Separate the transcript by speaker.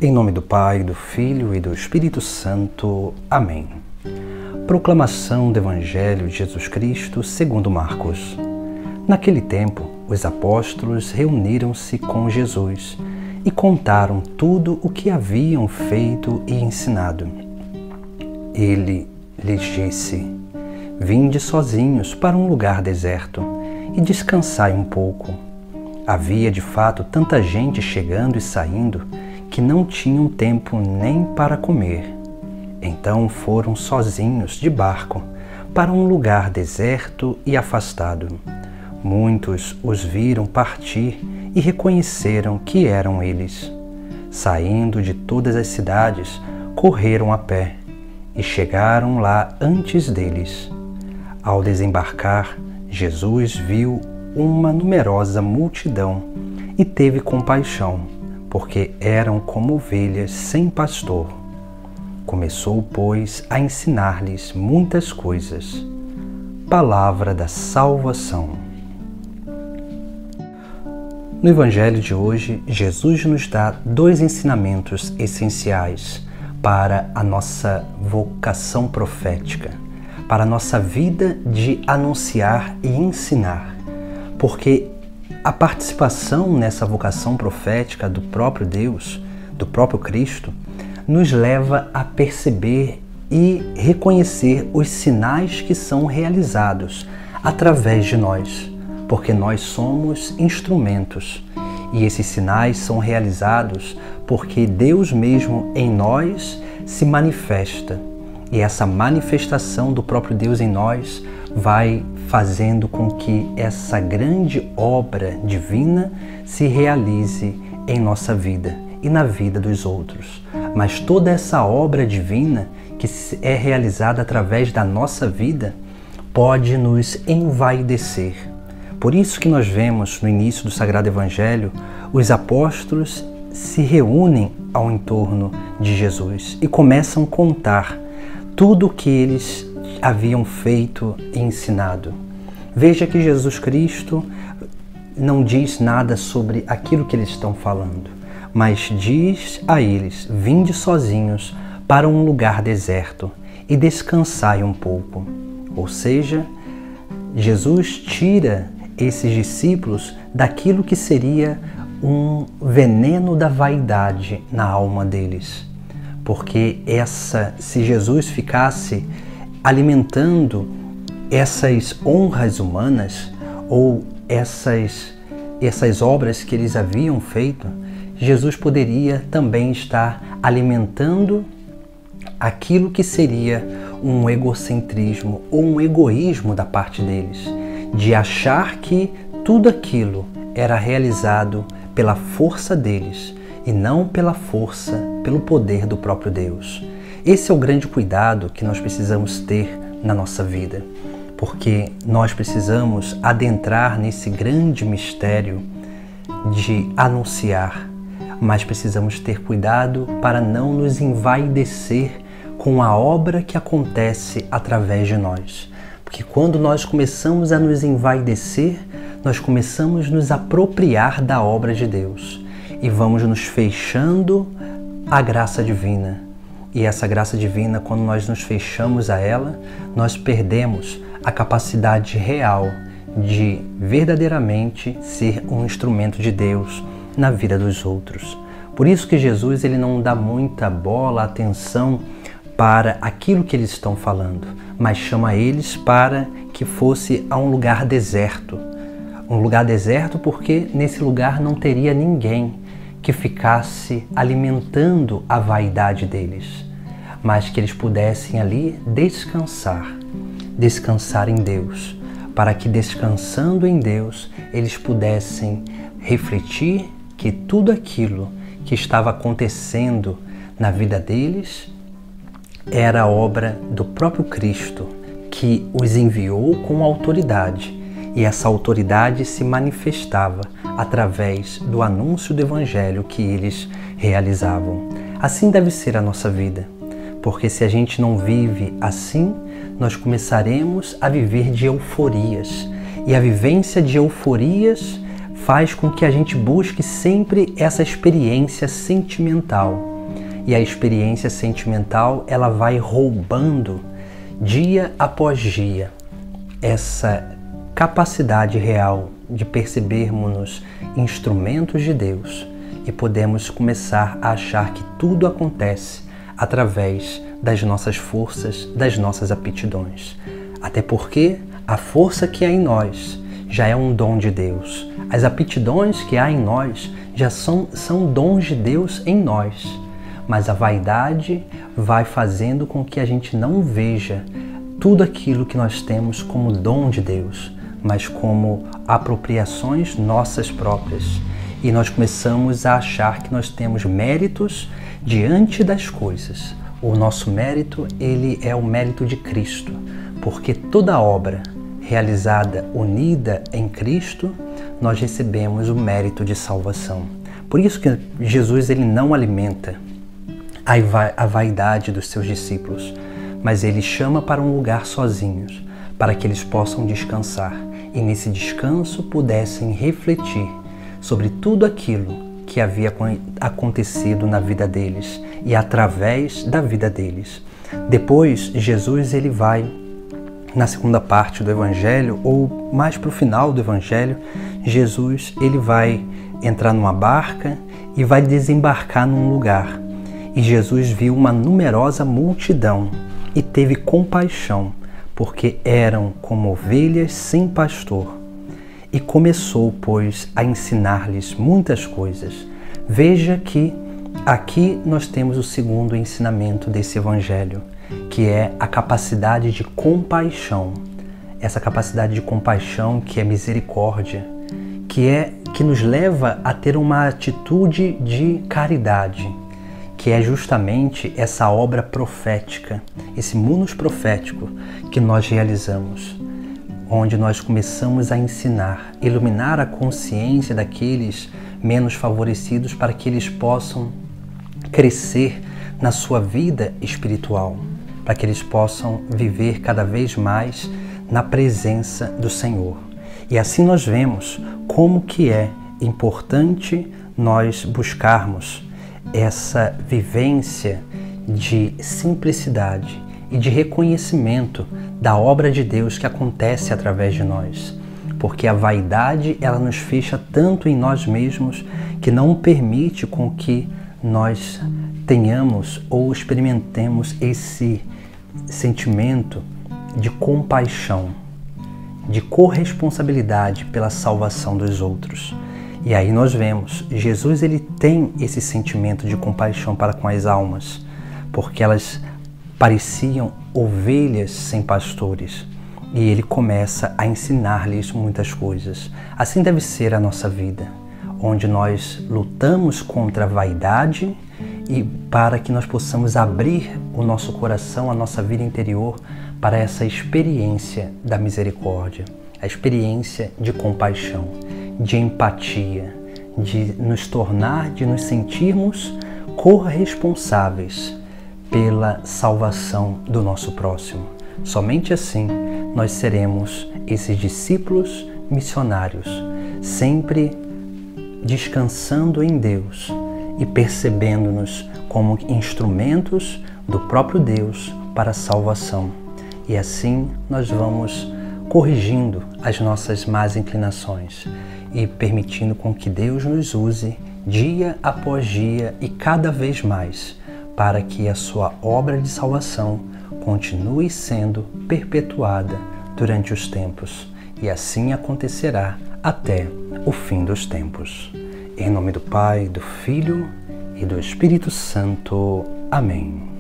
Speaker 1: Em nome do Pai, do Filho e do Espírito Santo. Amém. Proclamação do Evangelho de Jesus Cristo segundo Marcos. Naquele tempo, os apóstolos reuniram-se com Jesus e contaram tudo o que haviam feito e ensinado. Ele lhes disse: Vinde sozinhos para um lugar deserto e descansai um pouco. Havia de fato tanta gente chegando e saindo que não tinham tempo nem para comer. Então foram sozinhos de barco para um lugar deserto e afastado. Muitos os viram partir e reconheceram que eram eles. Saindo de todas as cidades, correram a pé e chegaram lá antes deles. Ao desembarcar, Jesus viu uma numerosa multidão e teve compaixão, porque eram como ovelhas sem pastor. Começou, pois, a ensinar-lhes muitas coisas. Palavra da salvação. No Evangelho de hoje, Jesus nos dá dois ensinamentos essenciais para a nossa vocação profética, para a nossa vida de anunciar e ensinar, porque a participação nessa vocação profética do próprio Deus, do próprio Cristo, nos leva a perceber e reconhecer os sinais que são realizados através de nós, porque nós somos instrumentos e esses sinais são realizados porque Deus mesmo em nós se manifesta e essa manifestação do próprio Deus em nós vai fazendo com que essa grande obra divina se realize em nossa vida e na vida dos outros. Mas toda essa obra divina que é realizada através da nossa vida pode nos envaidecer. Por isso que nós vemos no início do Sagrado Evangelho, os apóstolos se reúnem ao entorno de Jesus e começam a contar tudo o que eles haviam feito e ensinado. Veja que Jesus Cristo não diz nada sobre aquilo que eles estão falando, mas diz a eles: vinde sozinhos para um lugar deserto e descansai um pouco. Ou seja, Jesus tira esses discípulos daquilo que seria um veneno da vaidade na alma deles. Porque se Jesus ficasse alimentando essas honras humanas ou essas obras que eles haviam feito, Jesus poderia também estar alimentando aquilo que seria um egocentrismo ou um egoísmo da parte deles, de achar que tudo aquilo era realizado pela força deles e não pela força, pelo poder do próprio Deus. Esse é o grande cuidado que nós precisamos ter na nossa vida, porque nós precisamos adentrar nesse grande mistério de anunciar, mas precisamos ter cuidado para não nos envaidecer com a obra que acontece através de nós. Porque quando nós começamos a nos envaidecer, nós começamos a nos apropriar da obra de Deus e vamos nos fechando à graça divina. E essa graça divina, quando nós nos fechamos a ela, nós perdemos a capacidade real de verdadeiramente ser um instrumento de Deus na vida dos outros. Por isso que Jesus ele não dá muita bola, atenção para aquilo que eles estão falando, mas chama eles para que fosse a um lugar deserto. Um lugar deserto porque nesse lugar não teria ninguém que ficasse alimentando a vaidade deles, mas que eles pudessem ali descansar em Deus, para que descansando em Deus eles pudessem refletir que tudo aquilo que estava acontecendo na vida deles era obra do próprio Cristo, que os enviou com autoridade, e essa autoridade se manifestava através do anúncio do Evangelho que eles realizavam. Assim deve ser a nossa vida, porque se a gente não vive assim, nós começaremos a viver de euforias, e a vivência de euforias faz com que a gente busque sempre essa experiência sentimental. E a experiência sentimental, ela vai roubando dia após dia essa capacidade real de percebermos-nos instrumentos de Deus e podemos começar a achar que tudo acontece através das nossas forças, das nossas aptidões. Até porque a força que há em nós já é um dom de Deus. As aptidões que há em nós já são dons de Deus em nós. Mas a vaidade vai fazendo com que a gente não veja tudo aquilo que nós temos como dom de Deus, mas como apropriações nossas próprias. E nós começamos a achar que nós temos méritos diante das coisas. O nosso mérito, ele é o mérito de Cristo, porque toda obra realizada unida em Cristo, nós recebemos o mérito de salvação. Por isso que Jesus, ele não alimenta a vaidade dos seus discípulos, mas ele chama para um lugar sozinhos, para que eles possam descansar e nesse descanso pudessem refletir sobre tudo aquilo que havia acontecido na vida deles e através da vida deles. Depois, Jesus, ele vai na segunda parte do Evangelho, ou mais para o final do Evangelho, Jesus, ele vai entrar numa barca e vai desembarcar num lugar. E Jesus viu uma numerosa multidão e teve compaixão, porque eram como ovelhas sem pastor. E começou, pois, a ensinar-lhes muitas coisas. Veja que aqui nós temos o segundo ensinamento desse Evangelho, que é a capacidade de compaixão. Essa capacidade de compaixão que é misericórdia, que nos leva a ter uma atitude de caridade, que é justamente essa obra profética, esse munus profético que nós realizamos, onde nós começamos a ensinar, iluminar a consciência daqueles menos favorecidos para que eles possam crescer na sua vida espiritual, para que eles possam viver cada vez mais na presença do Senhor. E assim nós vemos como que é importante nós buscarmos essa vivência de simplicidade e de reconhecimento da obra de Deus que acontece através de nós. Porque a vaidade, ela nos fecha tanto em nós mesmos que não permite com que nós tenhamos ou experimentemos esse sentimento de compaixão, de corresponsabilidade pela salvação dos outros. E aí nós vemos, Jesus, ele tem esse sentimento de compaixão para com as almas, porque elas pareciam ovelhas sem pastores. E ele começa a ensinar-lhes muitas coisas. Assim deve ser a nossa vida, onde nós lutamos contra a vaidade e para que nós possamos abrir o nosso coração, a nossa vida interior para essa experiência da misericórdia, a experiência de compaixão, de empatia, de nos sentirmos corresponsáveis pela salvação do nosso próximo. Somente assim nós seremos esses discípulos missionários, sempre descansando em Deus e percebendo-nos como instrumentos do próprio Deus para a salvação. E assim nós vamos corrigindo as nossas más inclinações e permitindo com que Deus nos use dia após dia e cada vez mais para que a sua obra de salvação continue sendo perpetuada durante os tempos. E assim acontecerá até o fim dos tempos. Em nome do Pai, do Filho e do Espírito Santo. Amém.